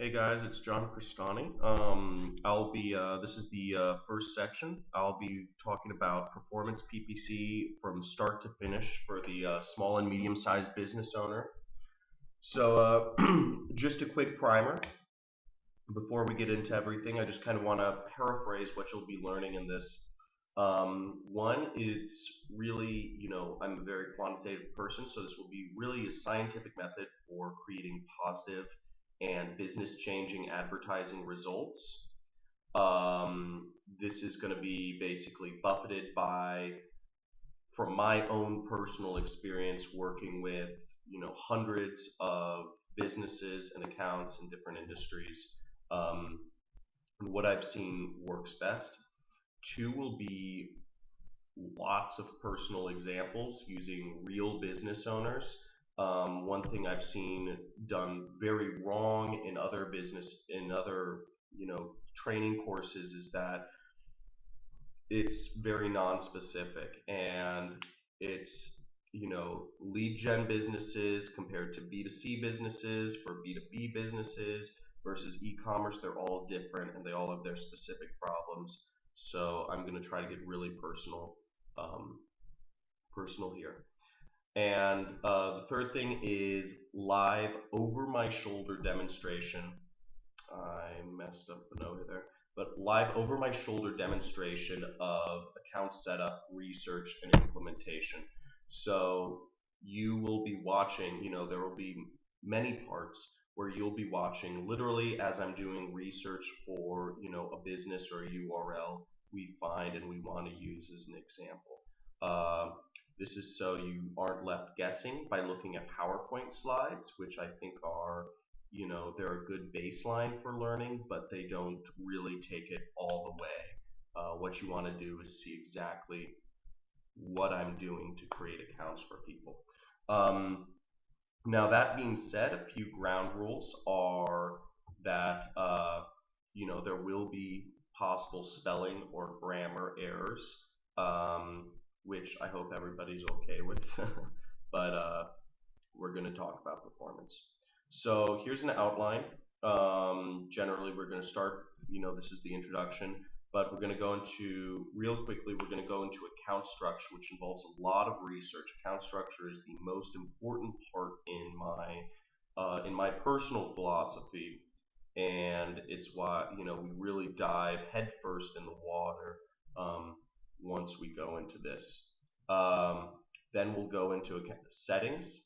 Hey guys, it's John Crestani. This is the first section. I'll be talking about performance PPC from start to finish for the small and medium sized business owner. Just a quick primer before we get into everything. I just kind of want to paraphrase what you'll be learning in this. One, it's really, I'm a very quantitative person, so this will be really a scientific method for creating positive and business changing advertising results. This is going to be basically buffeted by, from my own personal experience working with, hundreds of businesses and accounts in different industries, um, and what I've seen works best. Two will be lots of personal examples using real business owners. One thing I've seen done very wrong in other training courses is that it's very non-specific and it's lead gen businesses compared to B2C businesses. For B2B businesses versus e-commerce, they're all different and they all have their specific problems. So I'm going to try to get really um, personal here. And the third thing is live over my shoulder demonstration. I messed up the note there, but live over my shoulder demonstration of account setup, research, and implementation. So you will be watching, there will be many parts where you'll be watching literally as I'm doing research for, a business or a URL we find and we want to use as an example. This is so you aren't left guessing by looking at PowerPoint slides, which I think are, they're a good baseline for learning, but they don't really take it all the way. What you want to do is see exactly what I'm doing to create accounts for people. Um, Now, that being said, a few ground rules are that, there will be possible spelling or grammar errors, um, which I hope everybody's okay with. but we're going to talk about performance. So here's an outline. Generally, we're going to start, this is the introduction, but we're going to go into, real quickly, we're going to go into account structure, which involves a lot of research. Account structure is the most important part in my personal philosophy, and it's why, we really dive headfirst in the water once we go into this. Um, then we'll go into settings.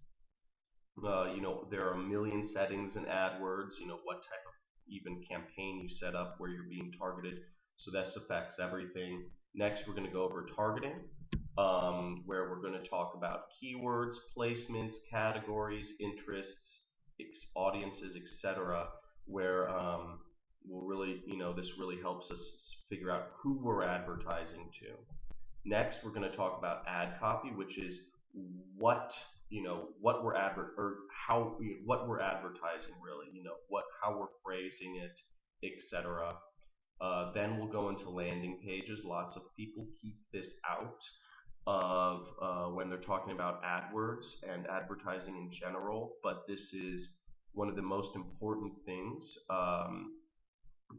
There are a million settings in AdWords, what type of even campaign you set up where you're being targeted. So this affects everything. Next, we're going to go over targeting, where we're going to talk about keywords, placements, categories, interests, audiences, etc. Where we'll really, this really helps us figure out who we're advertising to. Next, we're going to talk about ad copy, which is what what we're or what we're advertising really, how we're phrasing it, etc. Then we'll go into landing pages. Lots of people keep this out of when they're talking about AdWords and advertising in general, but this is one of the most important things.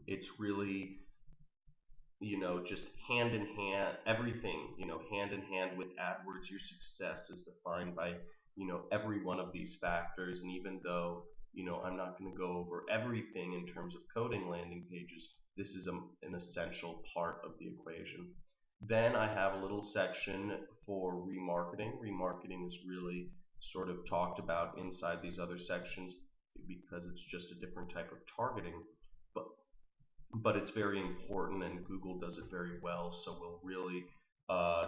It's really just hand in hand, everything, hand in hand with AdWords. Your success is defined by, every one of these factors. And even though, I'm not going to go over everything in terms of coding landing pages, this is an essential part of the equation. Then I have a little section for remarketing. Remarketing is really sort of talked about inside these other sections because it's just a different type of targeting. But but it's very important and Google does it very well. So we'll really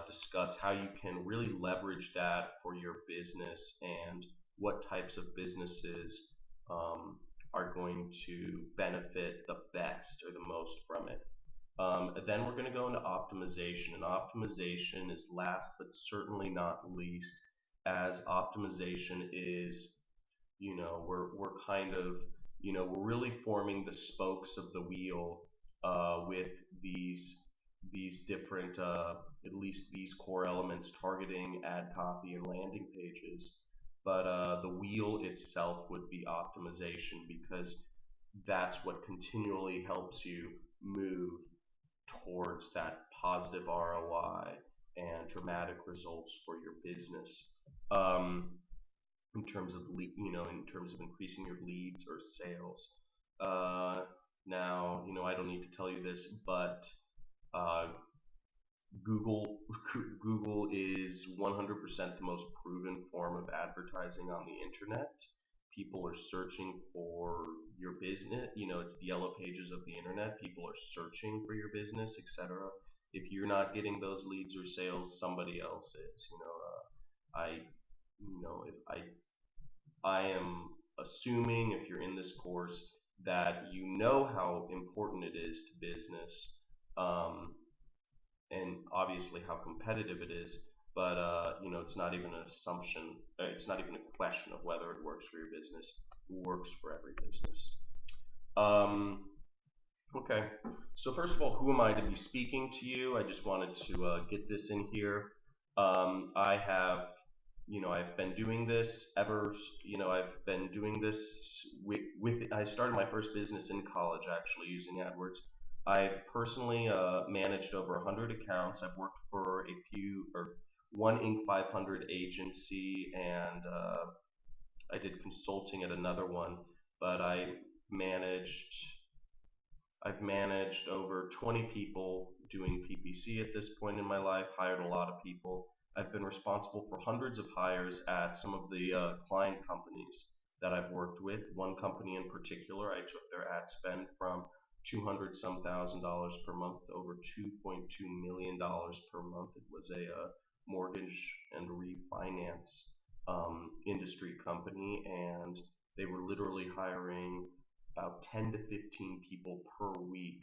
discuss how you can really leverage that for your business and what types of businesses are going to benefit the best or the most from it. Then we're going to go into optimization, and optimization is last but certainly not least, as optimization is, we're kind of, we're really forming the spokes of the wheel with these different, at least these core elements: targeting, ad copy, and landing pages. But the wheel itself would be optimization, because that's what continually helps you move towards that positive ROI and dramatic results for your business. Um, in terms of in terms of increasing your leads or sales. Uh, Now, I don't need to tell you this, but uh, Google Google is 100% the most proven form of advertising on the internet. People are searching for your business. It's the yellow pages of the internet. People are searching for your business, etc. If you're not getting those leads or sales, somebody else is. I, if I am assuming if you're in this course that you know how important it is to business, um, and obviously how competitive it is. But it's not even an assumption. It's not even a question of whether it works for your business. It works for every business. Um, okay. So first of all, who am I to be speaking to you? I just wanted to get this in here. I have I've been doing this I've been doing this I started my first business in college actually using AdWords. I've personally managed over 100 accounts. I've worked for a few, or one Inc. 500 agency, and I did consulting at another one, but managed I've managed over 20 people doing PPC at this point in my life, hired a lot of people. I've been responsible for hundreds of hires at some of the client companies that I've worked with. One company in particular, I took their ad spend from 200 some thousand dollars per month to over $2.2 million per month. It was a mortgage and refinance industry company, and they were literally hiring about 10 to 15 people per week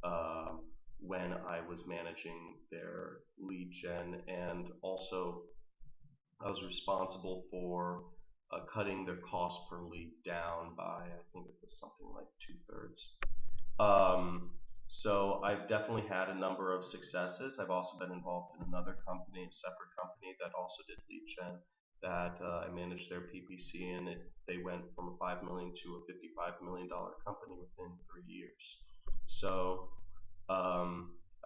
uh, when I was managing their lead gen, and also I was responsible for cutting their cost per lead down by, I think it was something like 2/3. So I've definitely had a number of successes. I've also been involved in another company, a separate company that also did lead gen, that I managed their PPC, and they went from a $5 million to a $55 million company within 3 years. So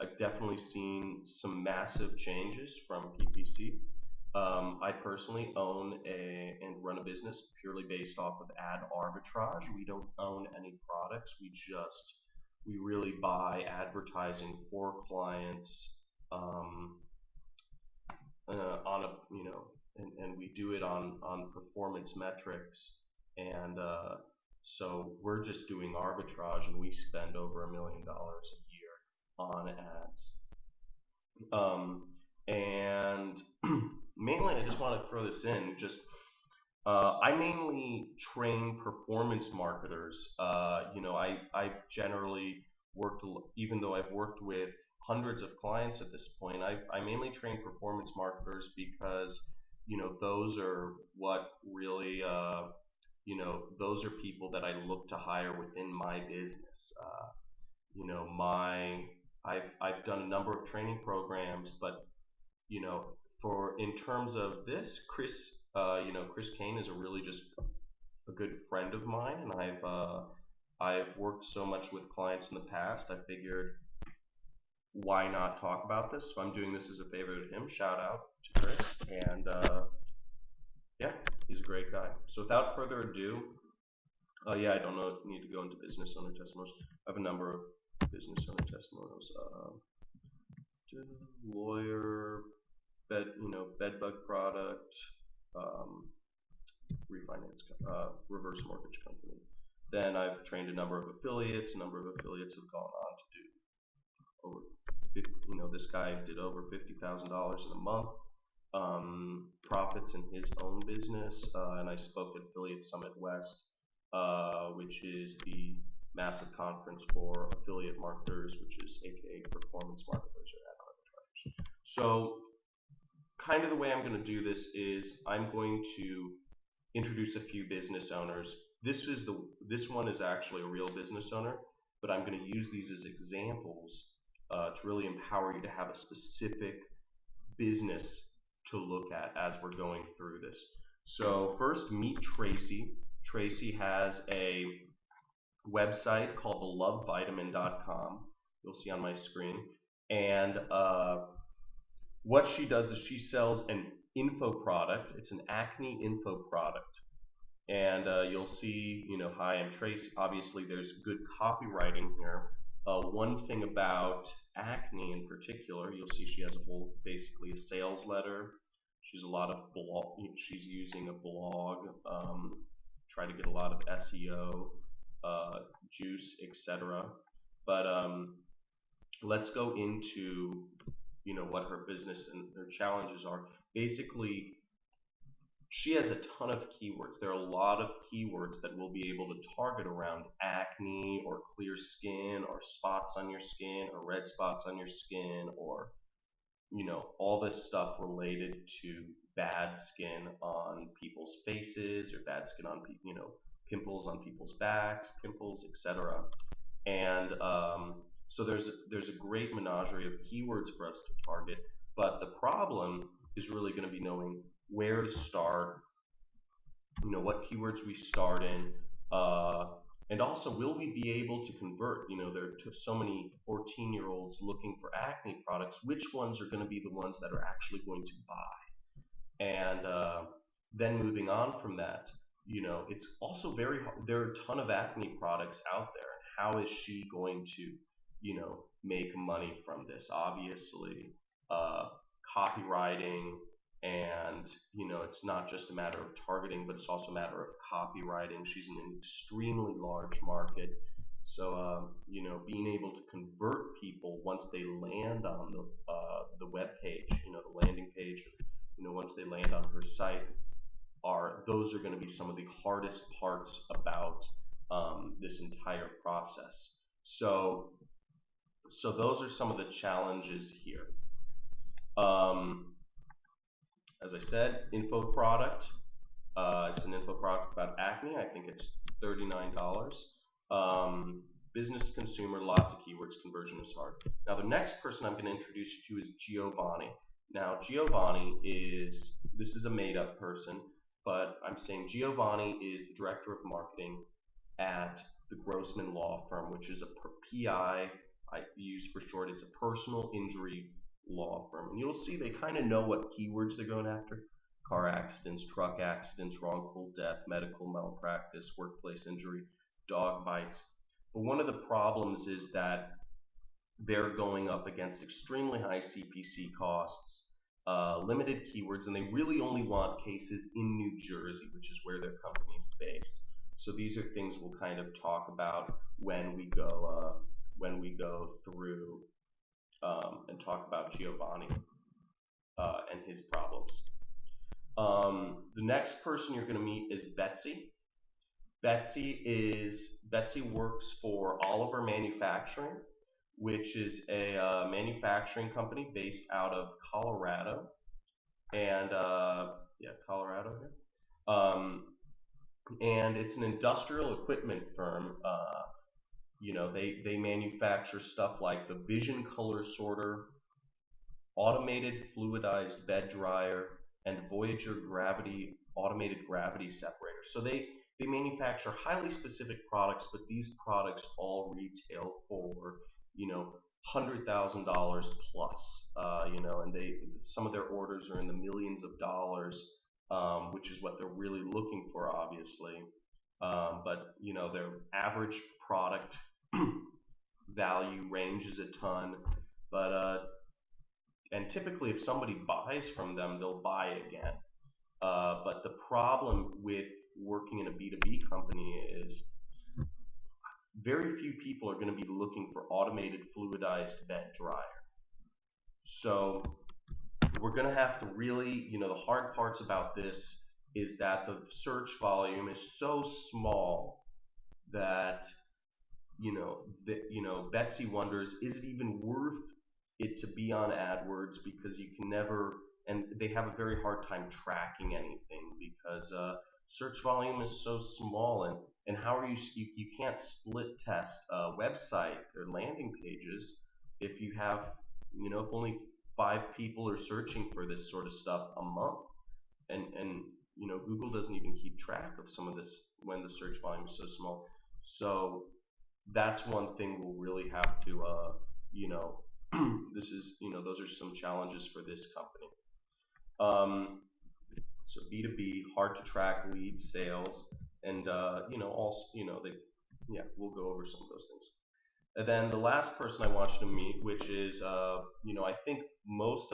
I've definitely seen some massive changes from PPC. I personally own and run a business purely based off of ad arbitrage. We don't own any products. We really buy advertising for clients um, on a and we do it on performance metrics, and so we're just doing arbitrage, and we spend over $1 million a year on ads. And mainly, I just want to throw this in. Just I mainly train performance marketers. I've generally worked, even though I've worked with hundreds of clients at this point, I mainly train performance marketers because, those are what really, those are people that I look to hire within my business. You know, my, I've done a number of training programs, but you know, for in terms of this, Chris Kane is a really just a good friend of mine, and I've worked so much with clients in the past. I figured why not talk about this? So I'm doing this as a favor to him. Shout out to Chris, and yeah, he's a great guy. So without further ado, yeah, I don't know, need to go into business owner testimonials. I have a number of business owner testimonials. Lawyer, bed bug product, um, reverse mortgage company. Then I've trained a number of affiliates. A number of affiliates have gone on to do over, this guy did over $50,000 in a month profits in his own business. And I spoke at Affiliate Summit West, which is the massive conference for affiliate marketers, which is aka performance marketers or ad arbitragers. So kind of the way I'm going to do this is I'm going to introduce a few business owners. This one is actually a real business owner, but I'm going to use these as examples to really empower you to have a specific business to look at as we're going through this. So first, meet Tracy. Tracy has a website called thelovevitamin.com. You'll see on my screen. And what she does is she sells an info product. It's an acne info product. And you'll see, hi, I'm Tracy. Obviously, there's good copywriting here. One thing about acne in particular, you'll see she has basically a sales letter. She's a lot of blog. She's using a blog, try to get a lot of SEO, juice, etc. But let's go into what her business and her challenges are. Basically, she has a ton of keywords. There are a lot of keywords that we'll be able to target around acne or clear skin or spots on your skin or red spots on your skin, or all this stuff related to bad skin on people's faces, or bad skin on pimples on people's backs, pimples, etc. And so there's a great menagerie of keywords for us to target. But the problem is really going to be knowing where to start, what keywords we start in, and also will we be able to convert? There are so many 14-year-olds looking for acne products. Which ones are going to be the ones that are actually going to buy? And then moving on from that, it's also very hard. There are a ton of acne products out there. How is she going to, make money from this? Obviously, copywriting, and it's not just a matter of targeting, but it's also a matter of copywriting. She's in an extremely large market, so being able to convert people once they land on the web page, the landing page, once they land on her site, those are going to be some of the hardest parts about this entire process. So those are some of the challenges here. As I said, info product. It's an info product about acne. I think it's $39. Business to consumer, lots of keywords. Conversion is hard. Now, the next person I'm going to introduce you to is Giovanni. Now, this is a made-up person, but I'm saying Giovanni is the director of marketing at the Grossman Law Firm, which is a PI, I use for short. It's a personal injury law firm. And you'll see they kind of know what keywords they're going after: car accidents, truck accidents, wrongful death, medical malpractice, workplace injury, dog bites. But one of the problems is that they're going up against extremely high CPC costs, limited keywords, and they really only want cases in New Jersey, which is where their company is based. So these are things we'll kind of talk about when we go through and talk about Giovanni and his problems. The next person you're going to meet is Betsy. Betsy works for Oliver Manufacturing, which is a manufacturing company based out of Colorado, and Colorado here. And it's an industrial equipment firm. They manufacture stuff like the Vision Color Sorter, automated fluidized bed dryer, and Voyager automated gravity separator. So they manufacture highly specific products, but these products all retail for $100,000 plus. And some of their orders are in the millions of dollars, which is what they're really looking for, obviously. But their average product value ranges a ton, and typically if somebody buys from them, they'll buy again. But the problem with working in a B2B company is very few people are going to be looking for automated fluidized bed dryer. So we're going to have to really, the hard parts about this is that the search volume is so small that Betsy wonders, is it even worth it to be on AdWords, because you can never, and they have a very hard time tracking anything because search volume is so small, and how are you can't split test a website or landing pages if you have, if only 5 people are searching for this sort of stuff a month, and Google doesn't even keep track of some of this when the search volume is so small. So that's one thing we'll really have to, you know, this is, those are some challenges for this company. So B2B, hard to track leads, sales, and also, yeah, we'll go over some of those things. And then the last person I want you to meet, which is, I think most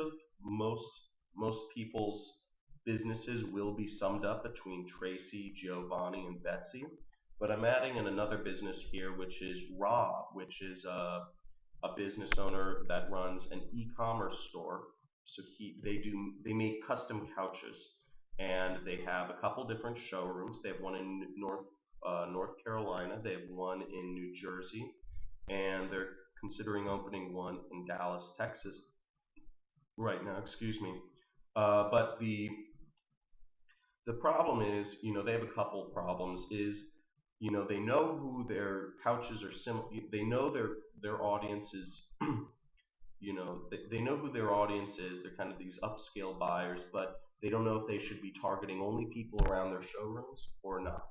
most people's businesses will be summed up between Tracy, Giovanni, and Betsy. But I'm adding in another business here, which is Rob, which is a business owner that runs an e-commerce store. So they make custom couches, and they have a couple different showrooms. They have one in North Carolina. They have one in New Jersey, and they're considering opening one in Dallas, Texas, right now. Excuse me. But the problem is, they have a couple problems. Is they know who their couches are they know their audience is they know who their audience is. They're kind of these upscale buyers, but they don't know if they should be targeting only people around their showrooms or not.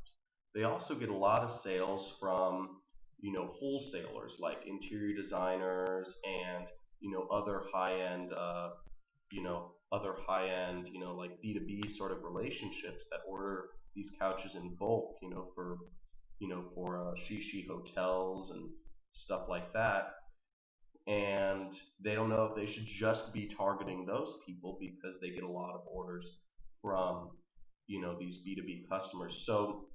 They also get a lot of sales from wholesalers like interior designers and other high-end like B2B sort of relationships that order these couches in bulk, for shishi hotels and stuff like that. And they don't know if they should just be targeting those people because they get a lot of orders from these B2B customers. So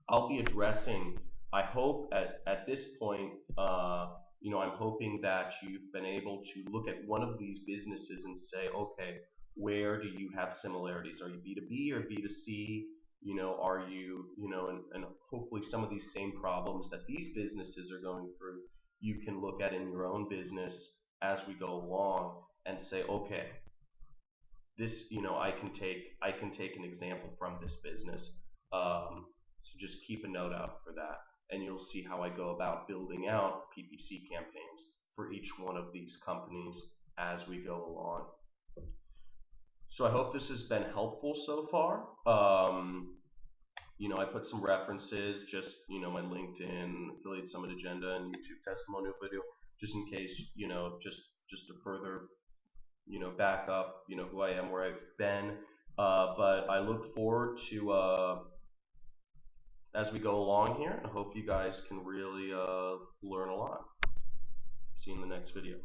I'll be addressing, I hope at this point, I'm hoping that you've been able to look at one of these businesses and say, okay, where do you have similarities? Are you B2B or B2C? Are you, and hopefully some of these same problems that these businesses are going through, you can look at in your own business as we go along and say, okay, this, I can take an example from this business. So just keep a note out for that, and you'll see how I go about building out PPC campaigns for each one of these companies as we go along. So I hope this has been helpful so far. I put some references, just my LinkedIn, Affiliate Summit agenda, and YouTube testimonial video, just in case, just to further back up, who I am, where I've been. But I look forward to as we go along here. I hope you guys can really learn a lot. See you in the next video.